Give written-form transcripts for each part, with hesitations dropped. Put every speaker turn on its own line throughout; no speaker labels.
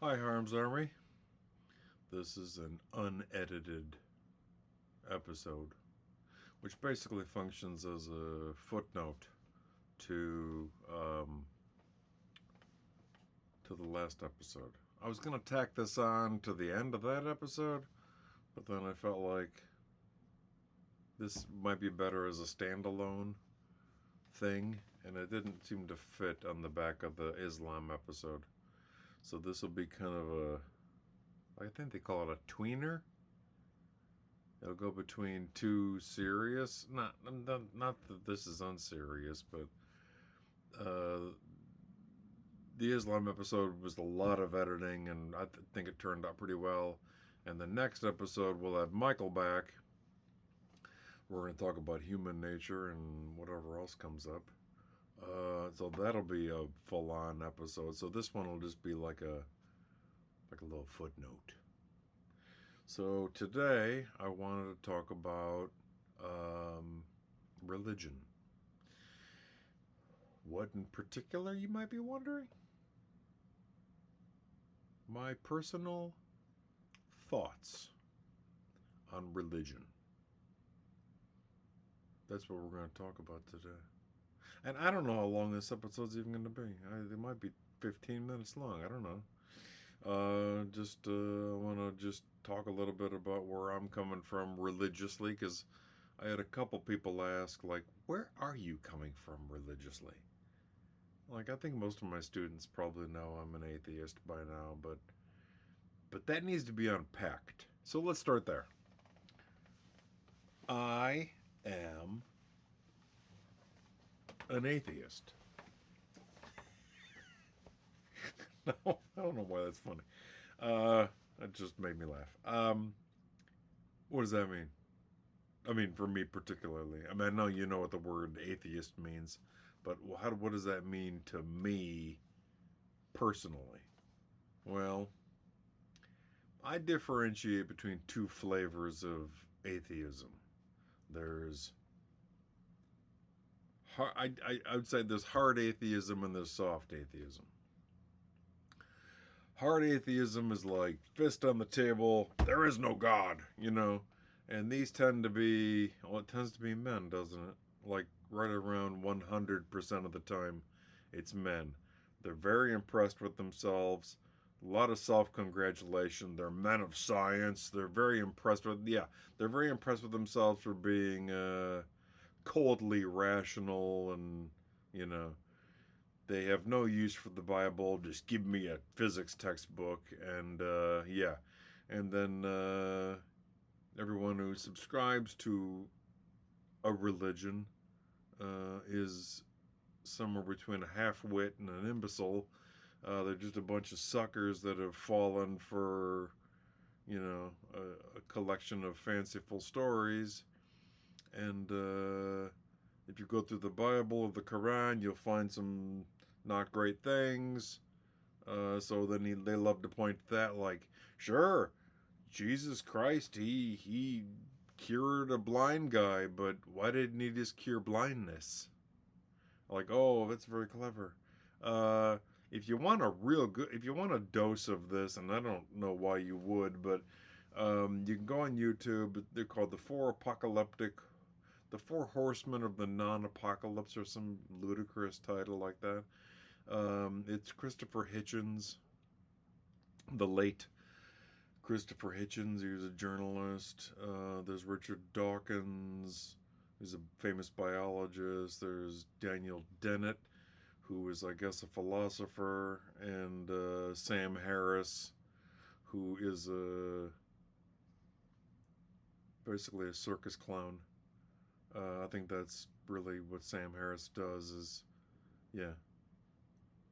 Hi, Harms Army. This is an unedited episode, which basically functions as a footnote to to the last episode. I was gonna tack this on to the end of that episode, but then I felt like this might be better as a standalone thing, and it didn't seem to fit on the back of the Islam episode. So this will be kind of a, I think they call it a tweener. It'll go between two serious, not that this is unserious, but uh, the Islam episode was a lot of editing, and I think it turned out pretty well. And the next episode we'll have Michael back. We're going to talk about human nature and whatever else comes up. So that'll be a full-on episode. So this one will just be like a little footnote. So today I wanted to talk about religion. What in particular, you might be wondering? My personal thoughts on religion. That's what we're going to talk about today. And I don't know how long this episode's even going to be. It might be 15 minutes long. I don't know. Just want to just talk a little bit about where I'm coming from religiously, because I had a couple people ask, like, where are you coming from religiously? Like, I think most of my students probably know I'm an atheist by now, but that needs to be unpacked. So let's start there. I am an atheist. No, I don't know why that's funny. That just made me laugh. What does that mean? I mean, for me particularly. I mean, I know you know what the word atheist means, but what does that mean to me personally? Well, I differentiate between two flavors of atheism. There's I would say there's hard atheism and there's soft atheism. Hard atheism is like fist on the table, there is no God, you know. And these tend to be, well, it tends to be men, doesn't it? Like right around 100% of the time, it's men. They're very impressed with themselves. A lot of self-congratulation. They're men of science. They're very impressed with, yeah, they're very impressed with themselves for being coldly rational, and, you know, they have no use for the Bible. Just give me a physics textbook, and yeah. And then everyone who subscribes to a religion is somewhere between a half-wit and an imbecile. They're just a bunch of suckers that have fallen for, you know, a collection of fanciful stories. And if you go through the Bible or the Quran, you'll find some not great things. So then they love to point to that, like, sure, Jesus Christ, he cured a blind guy, but why didn't he just cure blindness? Like, oh, that's very clever. Uh, if you want a real good, if you want a dose of this, and I don't know why you would, but you can go on YouTube. They're called the Four Horsemen of the Non-Apocalypse, or some ludicrous title like that. It's Christopher Hitchens, the late Christopher Hitchens. He was a journalist. There's Richard Dawkins, who's a famous biologist. There's Daniel Dennett, who is, I guess, a philosopher, and Sam Harris, who is basically a circus clown. I think that's really what Sam Harris does. Is, yeah,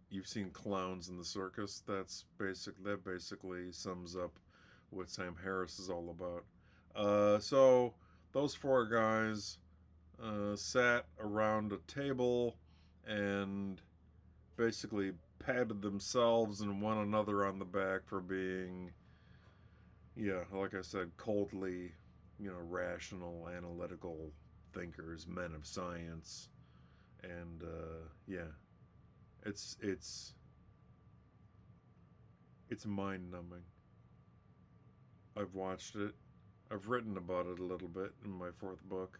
you've seen clowns in the circus. That basically sums up what Sam Harris is all about. So those four guys sat around a table and basically patted themselves and one another on the back for being, yeah, like I said, coldly, you know, rational, analytical thinkers, men of science. And yeah, it's It's mind-numbing. I've watched it. I've written about it a little bit in my fourth book.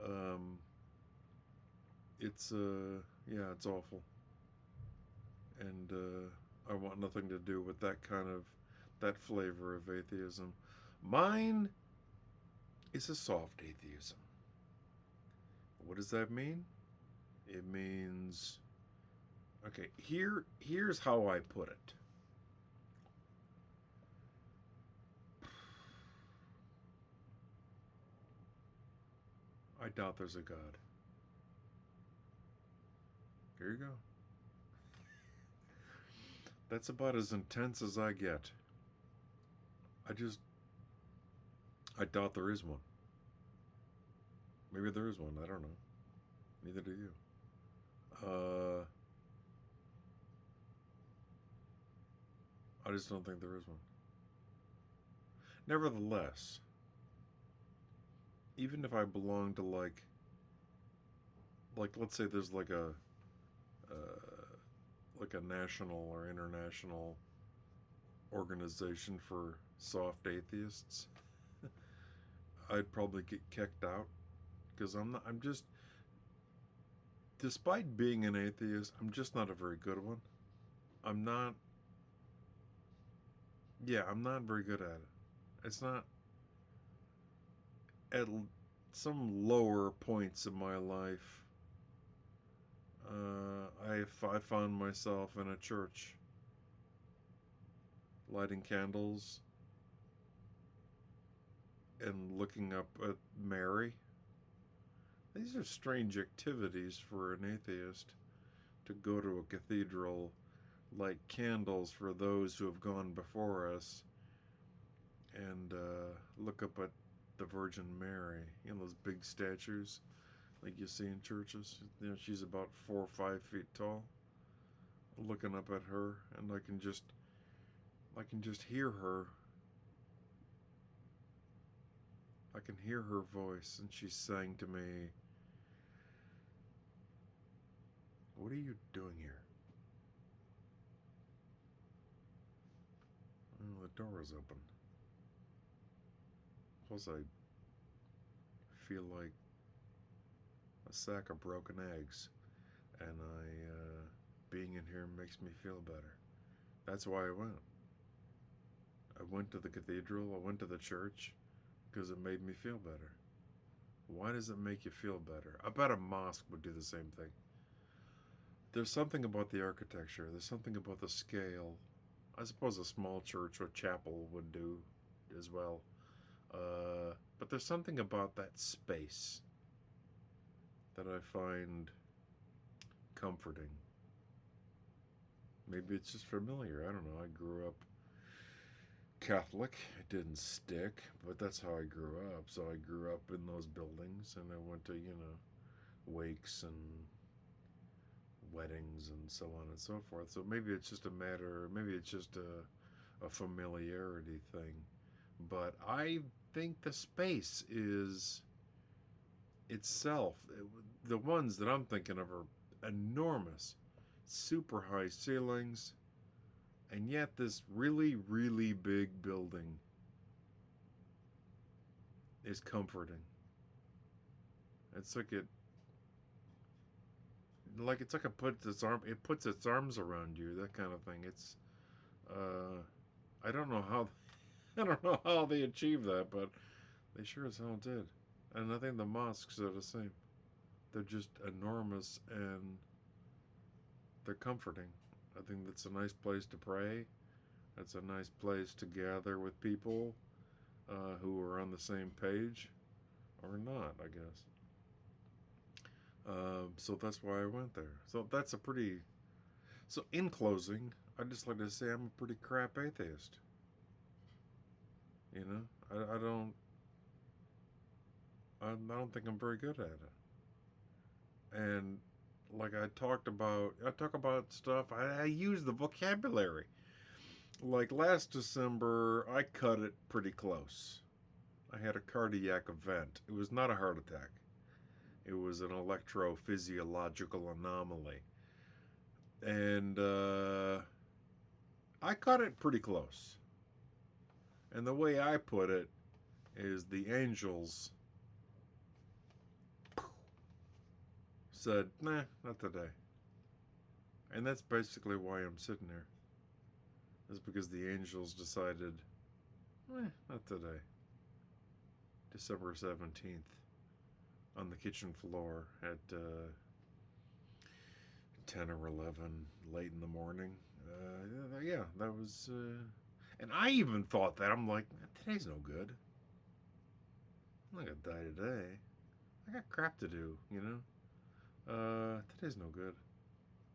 Um, it's yeah, it's awful, and I want nothing to do with that flavor of atheism. Mine is a soft atheism. What does that mean? It means, okay, here's how I put it. I doubt there's a God. Here you go. That's about as intense as I get. I just, I doubt there is one. Maybe there is one. I don't know. Neither do you. Uh, I just don't think there is one. Nevertheless, even if I belong to like let's say there's like a national or international organization for soft atheists, I'd probably get kicked out because I'm just, despite being an atheist, I'm just not a very good one. I'm not, yeah, I'm not very good at it. It's not at some lower points in my life. I found myself in a church lighting candles and looking up at Mary. These are strange activities for an atheist, to go to a cathedral, light candles for those who have gone before us, and look up at the Virgin Mary. You know, those big statues like you see in churches. You know, she's about 4 or 5 feet tall. Looking up at her, and I can just hear her. I can hear her voice, and she's saying to me, "What are you doing here?" Oh, the door is open. Plus, I feel like a sack of broken eggs, and being in here makes me feel better. That's why I went. I went to the cathedral. I went to the church because it made me feel better. Why does it make you feel better? I bet a mosque would do the same thing. There's something about the architecture. There's something about the scale. I suppose a small church or chapel would do as well. But there's something about that space that I find comforting. Maybe it's just familiar. I don't know. I grew up Catholic. It didn't stick, but that's how I grew up. So I grew up in those buildings, and I went to, wakes and weddings and so on and so forth. So maybe it's just maybe it's just a familiarity thing. But I think the space is itself, the ones that I'm thinking of are enormous, super high ceilings, and yet this really, really big building is comforting. It's like it puts its arms around you, that kind of thing. It's I don't know how I don't know how they achieve that, but they sure as hell did. And I think the mosques are the same. They're just enormous, and they're comforting. I think that's a nice place to pray. It's a nice place to gather with people who are on the same page, or not, I guess. So that's why I went there. So in closing, I'd just like to say I'm a pretty crap atheist. You know, I don't think I'm very good at it. And like I talk about stuff. I use the vocabulary. Like last December, I cut it pretty close. I had a cardiac event. It was not a heart attack. It was an electrophysiological anomaly. And I cut it pretty close. And the way I put it is the angels said, nah, not today. And that's basically why I'm sitting here. Is because the angels decided, not today. December 17th on the kitchen floor at 10 or 11, late in the morning. Yeah, that was. And I even thought that. I'm like, today's no good. I'm not going to die today. I got crap to do, you know? Today's no good.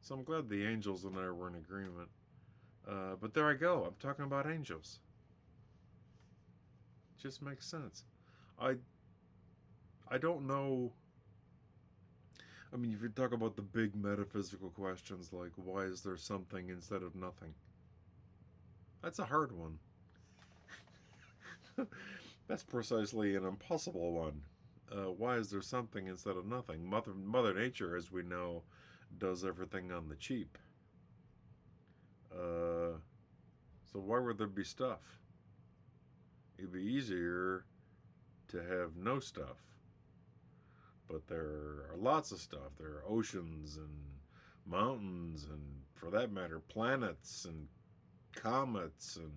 So I'm glad the angels and I were in agreement. But there I go. I'm talking about angels. It just makes sense. I don't know. I mean, if you talk about the big metaphysical questions like why is there something instead of nothing, that's a hard one. That's precisely an impossible one. Why is there something instead of nothing? Mother Nature, as we know, does everything on the cheap. So why would there be stuff? It'd be easier to have no stuff. But there are lots of stuff. There are oceans and mountains, and for that matter, planets and comets, and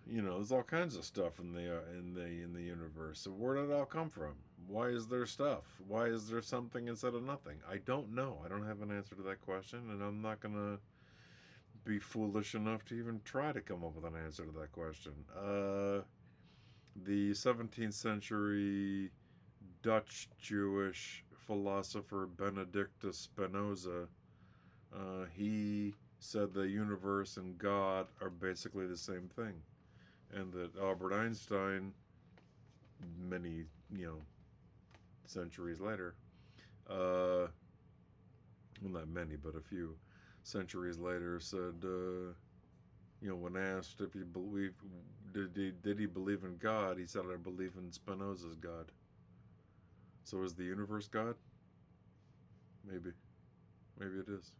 there's all kinds of stuff in the universe. So where did it all come from? Why is there stuff? Why is there something instead of nothing? I don't know. I don't have an answer to that question, and I'm not gonna be foolish enough to even try to come up with an answer to that question. The 17th century Dutch Jewish philosopher Benedictus Spinoza, he said the universe and God are basically the same thing, and that Albert Einstein, many centuries later, well, not many but a few centuries later, said when asked if he believed, did he believe in God, he said, I believe in Spinoza's God. So is the universe God? Maybe it is.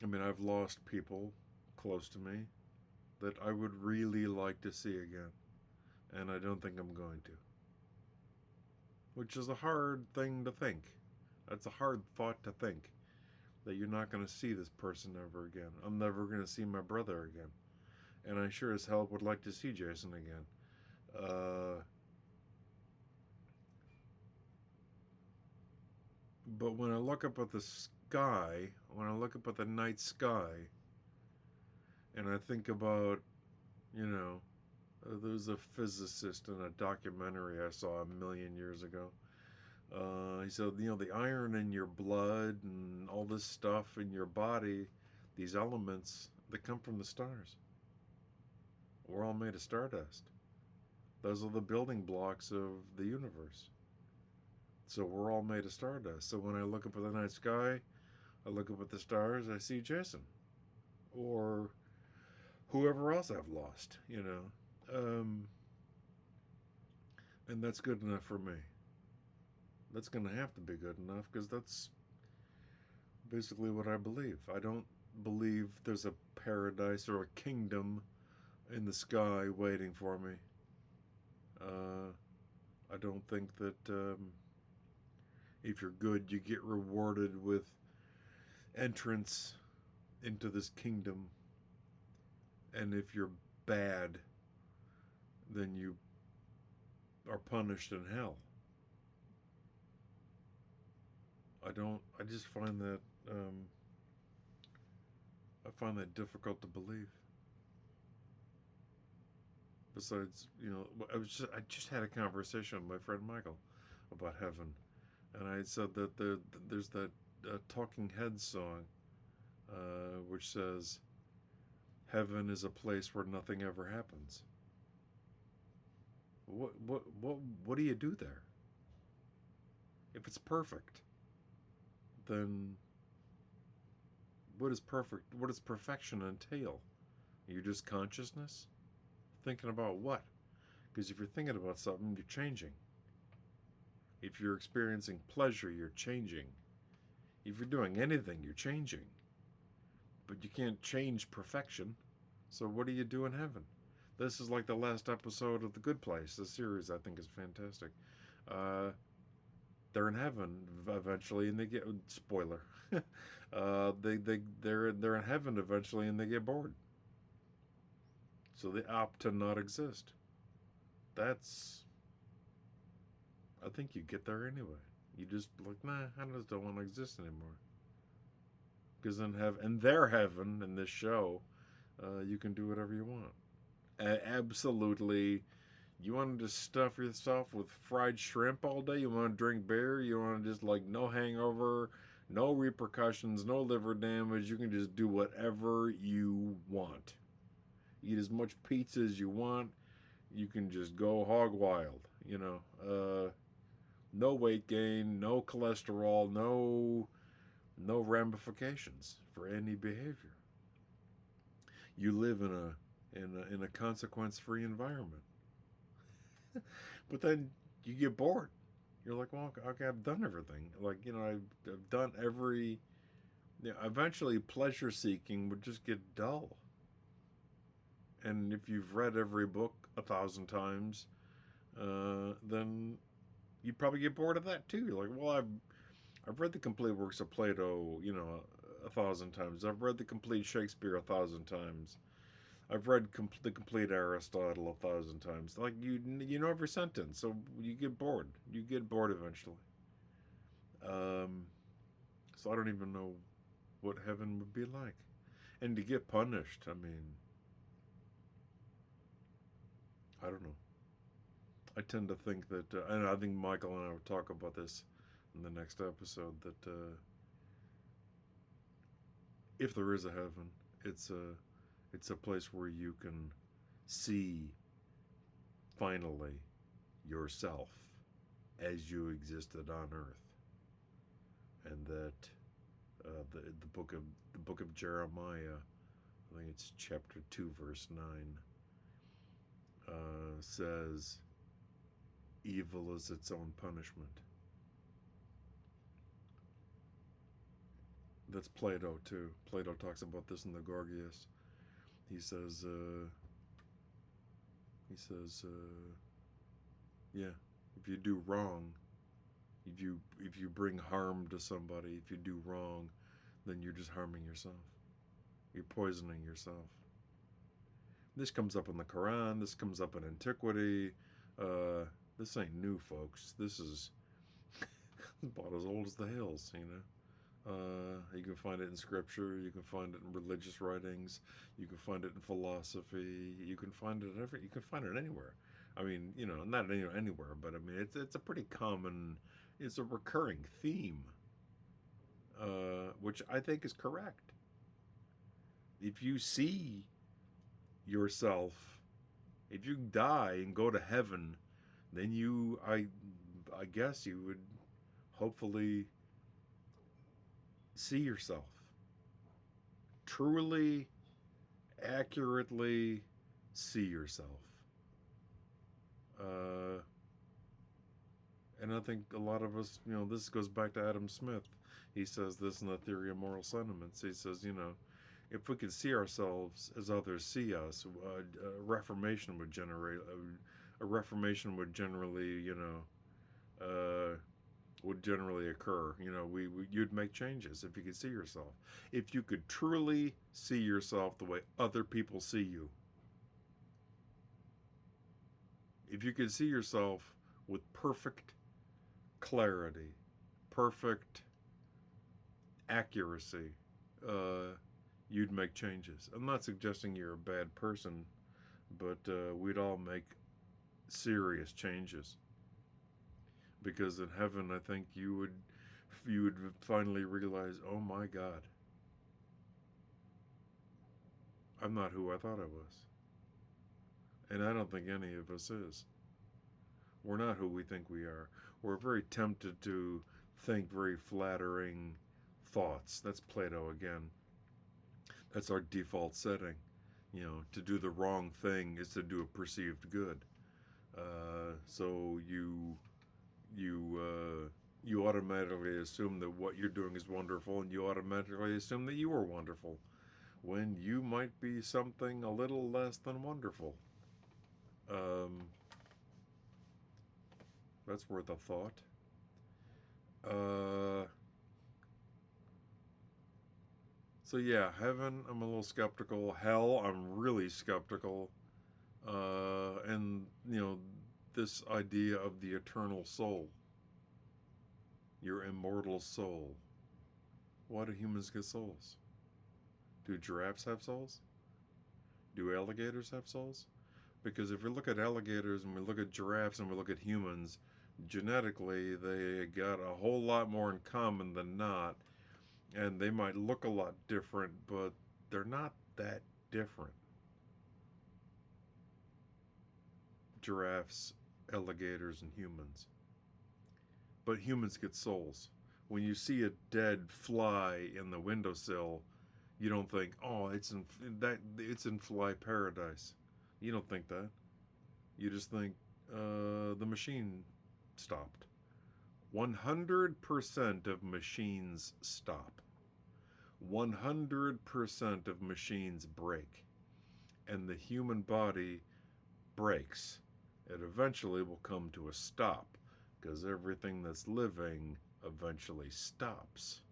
I mean, I've lost people close to me that I would really like to see again, and I don't think I'm going to. Which is a hard thing to think. That's a hard thought to think, that you're not going to see this person ever again. I'm never going to see my brother again. And I sure as hell would like to see Jason again. But when I look up at the sky, when I look up at the night sky, and I think about, there's a physicist in a documentary I saw 1,000,000 years ago. He said, the iron in your blood and all this stuff in your body, these elements, they come from the stars. We're all made of stardust. Those are the building blocks of the universe. So we're all made of stardust. So when I look up at the night sky, I look up at the stars, I see Jason. Or whoever else I've lost, and that's good enough for me. That's going to have to be good enough, because that's basically what I believe. I don't believe there's a paradise or a kingdom in the sky waiting for me. I don't think that if you're good, you get rewarded with entrance into this kingdom. And if you're bad, then you are punished in hell. I just find that, I find that difficult to believe. Besides, I just had a conversation with my friend Michael about heaven, and I said that there's that Talking Heads song, which says, "Heaven is a place where nothing ever happens." What do you do there? If it's perfect, then what does perfection entail? You're just consciousness? Thinking about what? Because if you're thinking about something, you're changing. If you're experiencing pleasure, you're changing. If you're doing anything, you're changing. but you can't change perfection. So what do you do in heaven? This is like the last episode of The Good Place. This series I think is fantastic. Uh, they're in heaven eventually, and they get spoiler. They're in heaven eventually, and they get bored, so they opt to not exist. That's I think you get there anyway. You just like, nah, I just don't want to exist anymore. Because in their heaven in this show, you can do whatever you want. Absolutely. You want to just stuff yourself with fried shrimp all day? You want to drink beer? You want to just like no hangover, no repercussions, no liver damage? You can just do whatever you want. Eat as much pizza as you want. You can just go hog wild. No weight gain, no cholesterol, no ramifications for any behavior. You live in a consequence free environment. But then you get bored. You're like, well, okay, I've done everything. Like, I've done every. Eventually, pleasure seeking would just get dull. And if you've read every book 1,000 times, then you'd probably get bored of that too. You're like, well, I've read the complete works of Plato, 1,000 times. I've read the complete Shakespeare 1,000 times. I've read the complete Aristotle 1,000 times. Like you know every sentence, so you get bored. You get bored eventually. So I don't even know what heaven would be like, and to get punished. I mean, I don't know. I tend to think that, and I think Michael and I will talk about this in the next episode. That if there is a heaven, it's a place where you can see finally yourself as you existed on Earth, and that the book of Jeremiah, I think it's chapter 2, verse 9, says, "Evil is its own punishment." That's Plato too. Plato talks about this in the Gorgias. He says, yeah, if you do wrong, if you bring harm to somebody, if you do wrong, then you're just harming yourself. You're poisoning yourself. This comes up in the Quran. This comes up in antiquity. This ain't new, folks. This is about as old as the hills, You can find it in scripture. You can find it in religious writings. You can find it in philosophy. You can find it You can find it anywhere. I mean, not anywhere, but I mean, it's a pretty common. It's a recurring theme, which I think is correct. If you see yourself, if you die and go to heaven, then I guess you would hopefully see yourself truly, accurately see yourself. And I think a lot of us, this goes back to Adam Smith. He says this in the Theory of Moral Sentiments. He says, if we could see ourselves as others see us, a reformation would generate. A reformation would generally, would generally occur. You'd make changes if you could see yourself. If you could truly see yourself the way other people see you. If you could see yourself with perfect clarity, perfect accuracy, you'd make changes. I'm not suggesting you're a bad person, but we'd all make serious changes. Because in heaven, I think you would finally realize, oh my God, I'm not who I thought I was. And I don't think any of us is. We're not who we think we are. We're very tempted to think very flattering thoughts. That's Plato again. That's our default setting. To do the wrong thing is to do a perceived good. So you automatically assume that what you're doing is wonderful, and you automatically assume that you are wonderful. when you might be something a little less than wonderful. That's worth a thought. So yeah, heaven, I'm a little skeptical. Hell, I'm really skeptical. And this idea of the eternal soul, your immortal soul. Why do humans get souls? Do giraffes have souls? Do alligators have souls? Because if we look at alligators and we look at giraffes and we look at humans, genetically they got a whole lot more in common than not. And they might look a lot different, but they're not that different. Giraffes, alligators, and humans. But humans get souls. When you see a dead fly in the windowsill, you don't think, "Oh, it's in fly paradise." You don't think that. You just think the machine stopped. 100% of machines stop. 100% of machines break. And the human body breaks. It eventually will come to a stop, because everything that's living eventually stops.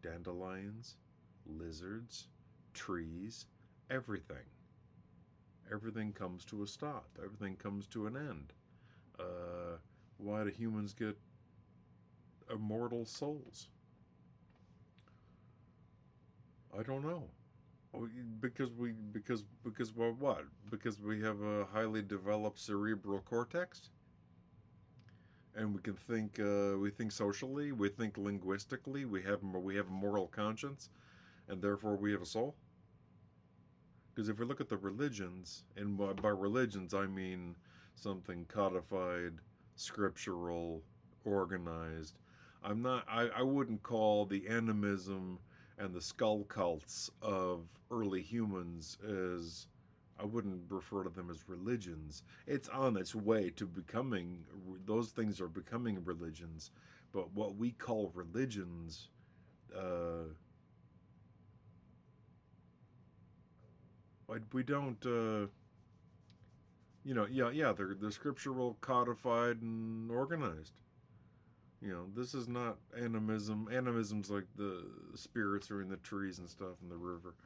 Dandelions, lizards, trees, everything. Everything comes to a stop. Everything comes to an end. Why do humans get immortal souls? I don't know. Because what? Because we have a highly developed cerebral cortex, and we can think. We think socially. We think linguistically. We have a moral conscience, and therefore we have a soul. Because if we look at the religions, and by religions I mean something codified, scriptural, organized. I wouldn't call the animism and the skull cults of early humans as, I wouldn't refer to them as religions. It's on its way to becoming, those things are becoming religions. But what we call religions, we don't, they're scriptural, codified, and organized. This is not animism. Animism's like the spirits are in the trees and stuff in the river.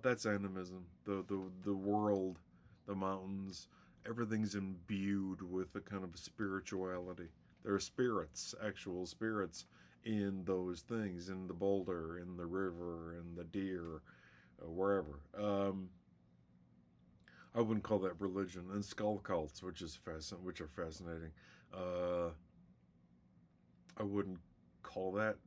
That's animism. The world, the mountains, everything's imbued with a kind of spirituality. There are spirits, actual spirits, in those things, in the boulder, in the river, in the deer, wherever. I wouldn't call that religion. And skull cults, which are fascinating. I wouldn't call that,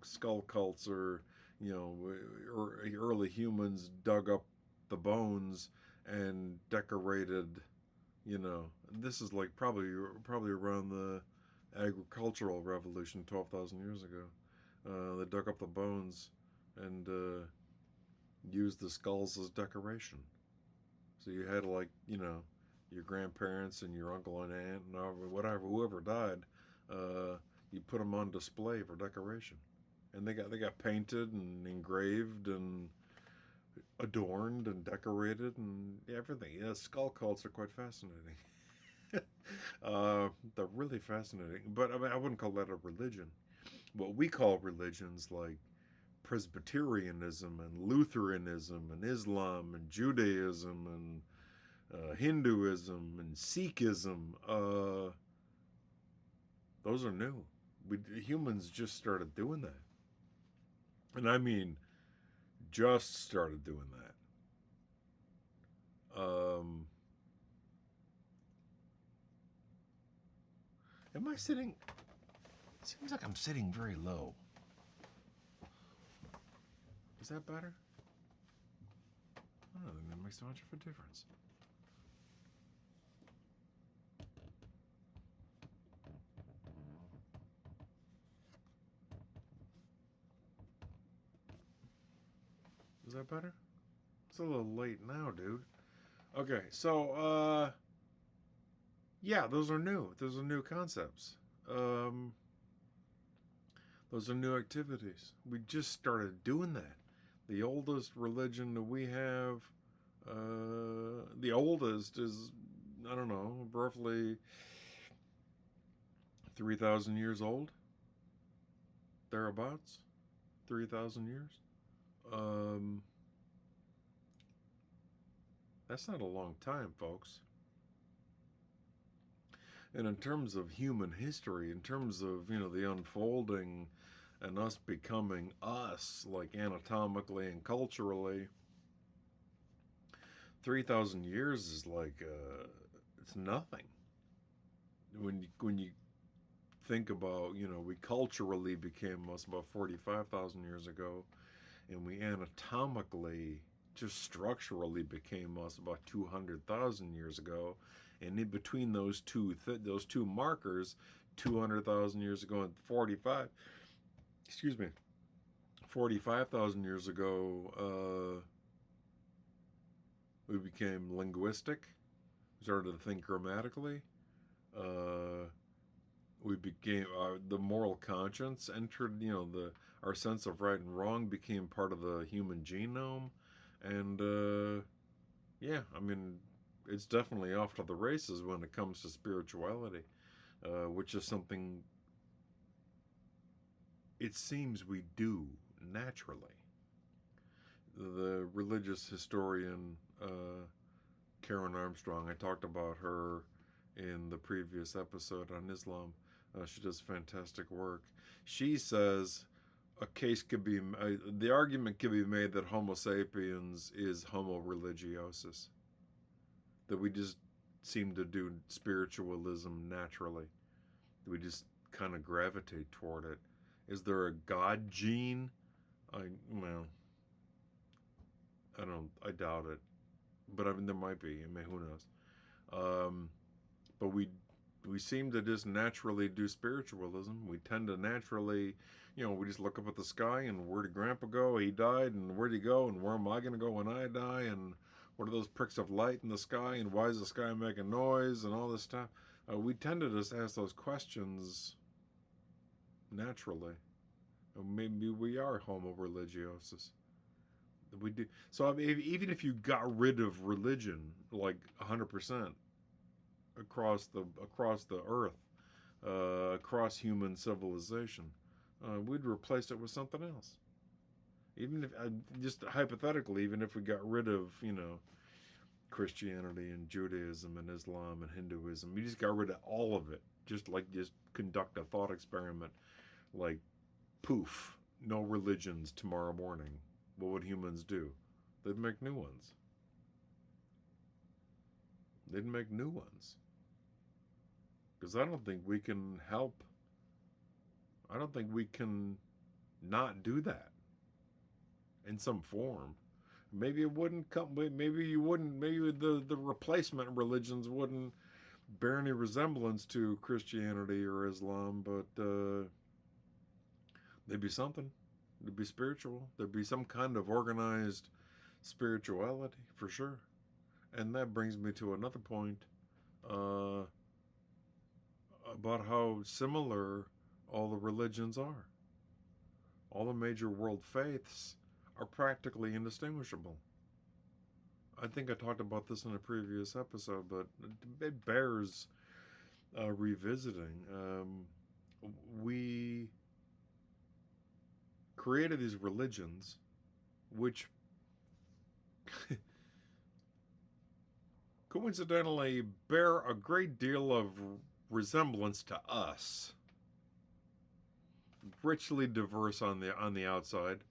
skull cults, or early humans dug up the bones and decorated. This is like probably around the agricultural revolution 12,000 years ago. They dug up the bones and used the skulls as decoration. So you had your grandparents and your uncle and aunt and whoever died. You put them on display for decoration, and they got painted and engraved and adorned and decorated and everything. Yeah, skull cults are quite fascinating. They're really fascinating, but I wouldn't call that a religion. What we call religions, like Presbyterianism and Lutheranism and Islam and Judaism and Hinduism and Sikhism, those are new. Humans just started doing that. And I mean, just started doing that. Am I sitting? It seems like I'm sitting very low. Is that better? I don't think that makes so much of a difference. Is that better? It's a little late now, dude. Okay, so, yeah, those are new. Those are new concepts. Those are new activities. We just started doing that. The oldest religion that we have, the oldest is, I don't know, roughly 3,000 years old, thereabouts, 3,000 years. Um, that's not a long time, folks. And in terms of human history, in terms of, the unfolding and us becoming us, like anatomically and culturally, 3,000 years is like, it's nothing. When you think about, we culturally became us about 45,000 years ago, and we anatomically, just structurally became us about 200,000 years ago. And in between those two markers, 200,000 years ago and 45,000 years ago, we became linguistic. We started to think grammatically. We became the moral conscience entered. Our sense of right and wrong became part of the human genome, and yeah, I mean, it's definitely off to the races when it comes to spirituality, which is something it seems we do naturally. The religious historian Karen Armstrong, I talked about her in the previous episode on Islam. She does fantastic work. She says the argument could be made that Homo sapiens is Homo religiosus, that we just seem to do spiritualism naturally. We just kind of gravitate toward it. Is there a God gene? Well, I doubt it. But I mean, there might be. I mean, who knows? But we seem to just naturally do spiritualism. We tend to naturally, we just look up at the sky and where did Grandpa go? He died, and where'd he go? And where am I going to go when I die? And what are those pricks of light in the sky? And why is the sky making noise? And all this stuff. We tend to just ask those questions naturally. Maybe we are Homo religiosus. We do. So I mean, even if you got rid of religion, like 100% across the earth, across human civilization, we'd replace it with something else. Even if, just hypothetically, even if we got rid of, Christianity and Judaism and Islam and Hinduism, we just got rid of all of it. Just conduct a thought experiment, like poof, no religions tomorrow morning. What would humans do? They'd make new ones. They'd make new ones. Because I don't think we can help. I don't think we can not do that in some form. Maybe it wouldn't come. Maybe you wouldn't. Maybe the replacement religions wouldn't bear any resemblance to Christianity or Islam, but they'd be something. There'd be spiritual. There'd be some kind of organized spirituality for sure. And that brings me to another point about how similar all the religions are. All the major world faiths are practically indistinguishable. I think I talked about this in a previous episode, but it bears revisiting. We created these religions which coincidentally bear a great deal of resemblance to us, richly diverse on the outside,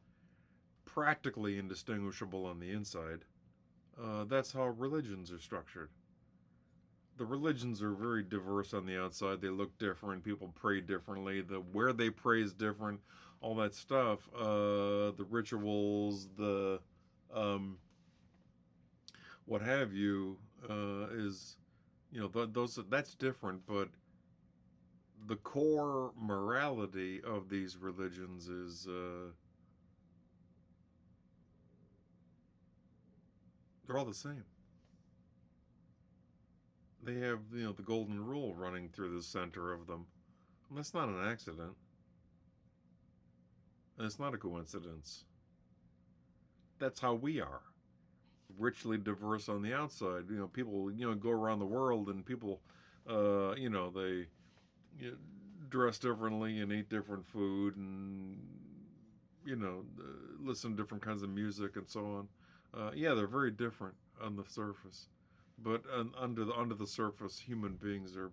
practically indistinguishable on the inside. That's how religions are structured. The religions are very diverse on the outside. They look different. People pray differently. Where they pray is different. All that stuff. The rituals, the what have you, is, that's different. But the core morality of these religions is they're all the same. They have, the golden rule running through the center of them. And that's not an accident. And it's not a coincidence. that's how we are, richly diverse on the outside. People go around the world, and people, they dress differently and eat different food, and listen to different kinds of music and so on. Yeah, they're very different on the surface, but under the surface, human beings are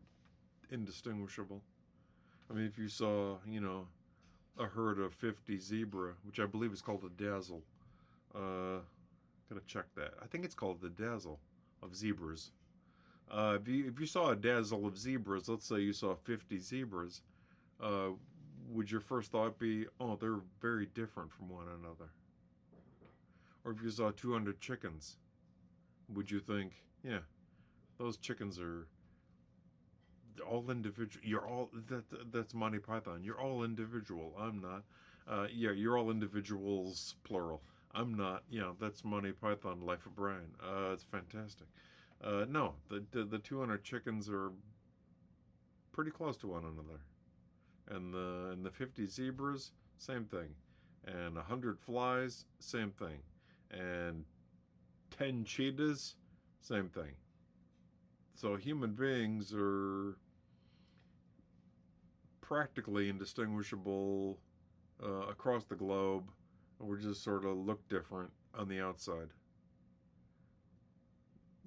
indistinguishable. I mean, if you saw, a herd of 50 zebra, which I believe is called a dazzle. Gotta check that. I think it's called the dazzle of zebras. If you saw a dazzle of zebras, let's say you saw 50 zebras, uh, would your first thought be, oh, they're very different from one another? Or if you saw 200 chickens, would you think, yeah, those chickens are all individual? That's Monty Python. You're all individual. I'm not. Yeah, you're all individuals, plural. I'm not. Yeah, that's Monty Python, Life of Brian. It's fantastic. No, the 200 chickens are pretty close to one another, and the 50 zebras, same thing, and 100 flies, same thing, and 10 cheetahs, same thing. So human beings are practically indistinguishable across the globe. We just sort of look different on the outside.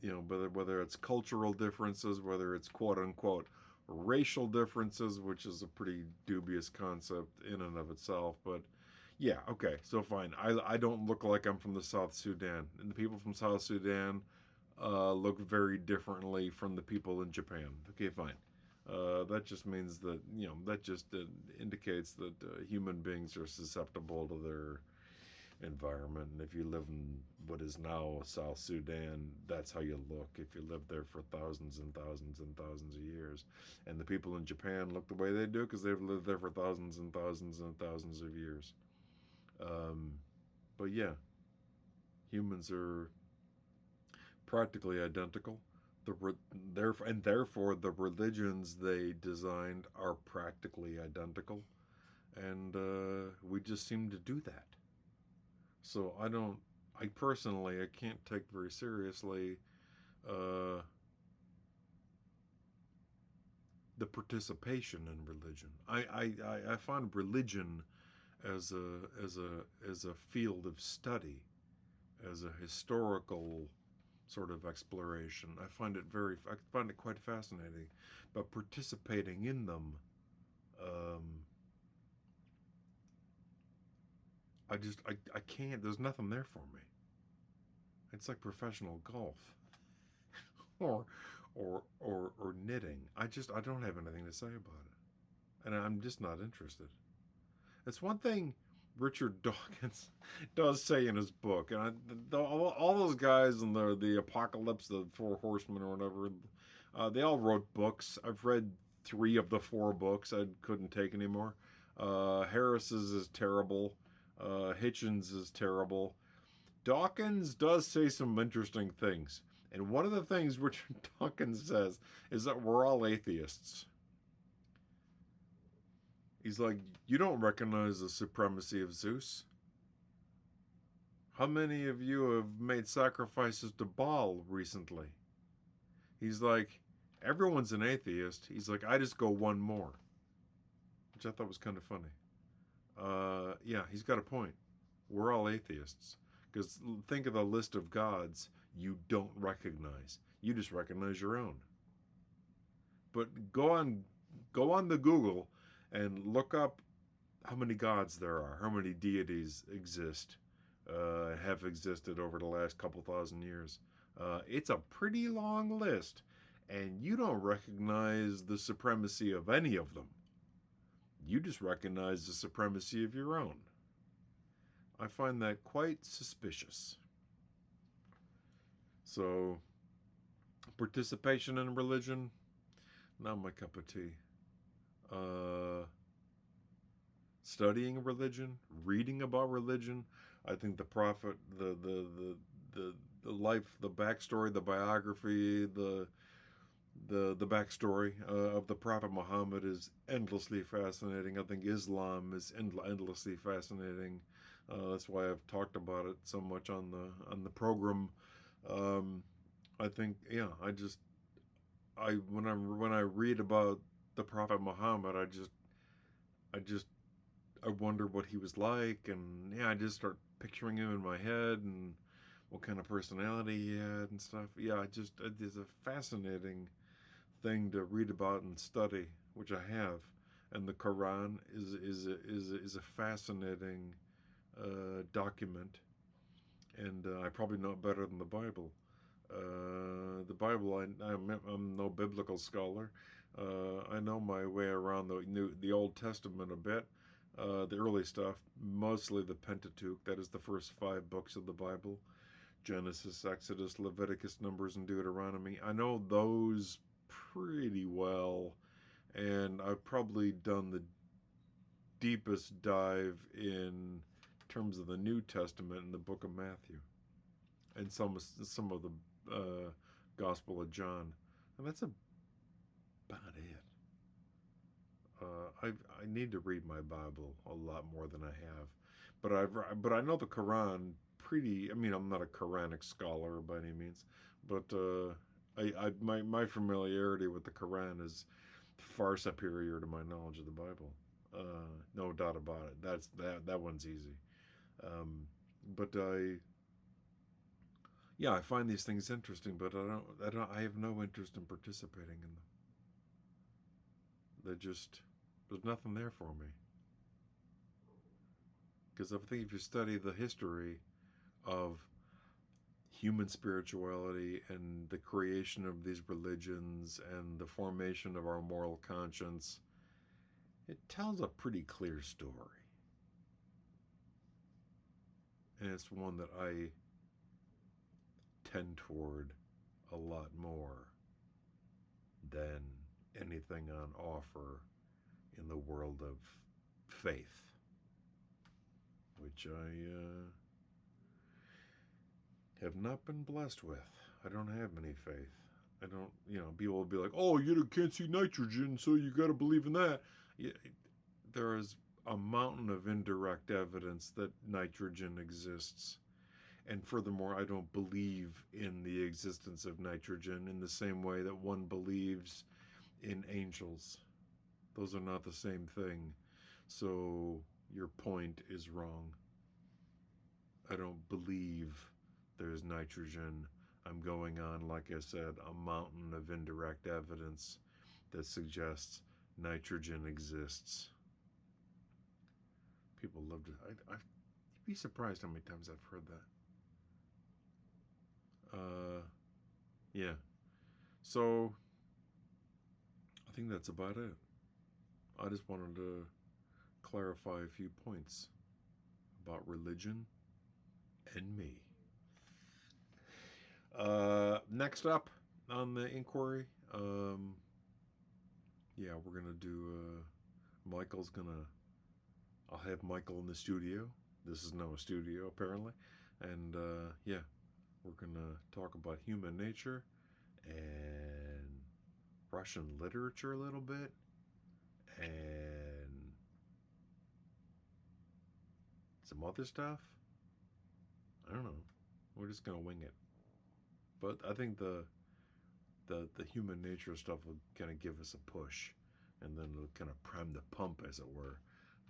Whether it's cultural differences, whether it's quote unquote racial differences, which is a pretty dubious concept in and of itself. But yeah, okay, so fine. I don't look like I'm from the South Sudan, and the people from South Sudan look very differently from the people in Japan. Okay, fine. That just means that that just indicates that human beings are susceptible to their environment, and if you live in what is now South Sudan, that's how you look. If you live there for thousands and thousands and thousands of years, and the people in Japan look the way they do because they've lived there for thousands and thousands and thousands of years. Um, but yeah, humans are practically identical. Therefore the religions they designed are practically identical, and we just seem to do that. So I personally, I can't take very seriously uh, the participation in religion. I find religion as a field of study, as a historical sort of exploration. I find it quite fascinating, but participating in them, um, I can't. There's nothing there for me. It's like professional golf, or or knitting. I don't have anything to say about it, and I'm just not interested. It's one thing Richard Dawkins does say in his book, and all those guys in the Apocalypse, the Four Horsemen or whatever, they all wrote books. I've read 3 of the 4 books. I couldn't take anymore. Harris's is terrible. Hitchens is terrible. Dawkins does say some interesting things. And one of the things Richard Dawkins says is that we're all atheists. He's like, you don't recognize the supremacy of Zeus. How many of you have made sacrifices to Baal recently? He's like, everyone's an atheist. He's like, I just go one more. Which I thought was kind of funny. Yeah, he's got a point. We're all atheists. Because think of the list of gods you don't recognize. You just recognize your own. But go on the Google and look up how many gods there are, how many deities exist, have existed over the last couple thousand years. It's a pretty long list, and you don't recognize the supremacy of any of them. You just recognize the supremacy of your own. I find that quite suspicious. So, participation in religion, not my cup of tea. Studying religion, reading about religion, I think the prophet, the life, the backstory, the biography, the backstory of the Prophet Muhammad is endlessly fascinating. I think Islam is endlessly fascinating. That's why I've talked about it so much on the program. Um, I think, yeah, when I read about the Prophet Muhammad, I just I wonder what he was like, and yeah, I just start picturing him in my head and what kind of personality he had and stuff. Yeah, it is a fascinating thing to read about and study, which I have. And the Quran is a fascinating document, and I probably know it better than the Bible. The Bible, I'm no biblical scholar. I know my way around the Old Testament a bit. The early stuff, mostly the Pentateuch, that is the first 5 books of the Bible: Genesis, Exodus, Leviticus, Numbers, and Deuteronomy. I know those pretty well, and I've probably done the deepest dive in terms of the New Testament in the book of Matthew and some of the Gospel of John, and that's about it. I need to read my Bible a lot more than I have, but I know the Quran pretty. I mean, I'm not a Quranic scholar by any means, but my familiarity with the Quran is far superior to my knowledge of the Bible. No doubt about it. That one's easy. Um, but yeah, I find these things interesting, but I have no interest in participating in them. There's nothing there for me. Because I think if you study the history of human spirituality and the creation of these religions and the formation of our moral conscience, it tells a pretty clear story. And it's one that I tend toward a lot more than anything on offer in the world of faith, which I have not been blessed with. I don't have any faith. I don't, people will be like, oh, you can't see nitrogen, so you got to believe in that. Yeah, there is a mountain of indirect evidence that nitrogen exists. And furthermore, I don't believe in the existence of nitrogen in the same way that one believes in angels. Those are not the same thing. So your point is wrong. I don't believe there's nitrogen. I'm going on, like I said, a mountain of indirect evidence that suggests nitrogen exists. People love to. You'd be surprised how many times I've heard that. Yeah. So I think that's about it. I just wanted to clarify a few points about religion and me. Next up on the inquiry, yeah, we're gonna do. I'll have Michael in the studio. This is no studio apparently, and yeah, we're gonna talk about human nature and Russian literature a little bit, and some other stuff. I don't know. We're just gonna wing it. But I think the human nature stuff will kind of give us a push, and then it'll kind of prime the pump, as it were,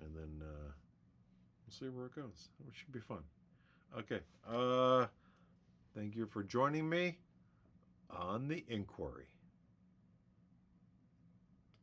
and then we'll see where it goes. It should be fun. Okay. Thank you for joining me on the inquiry.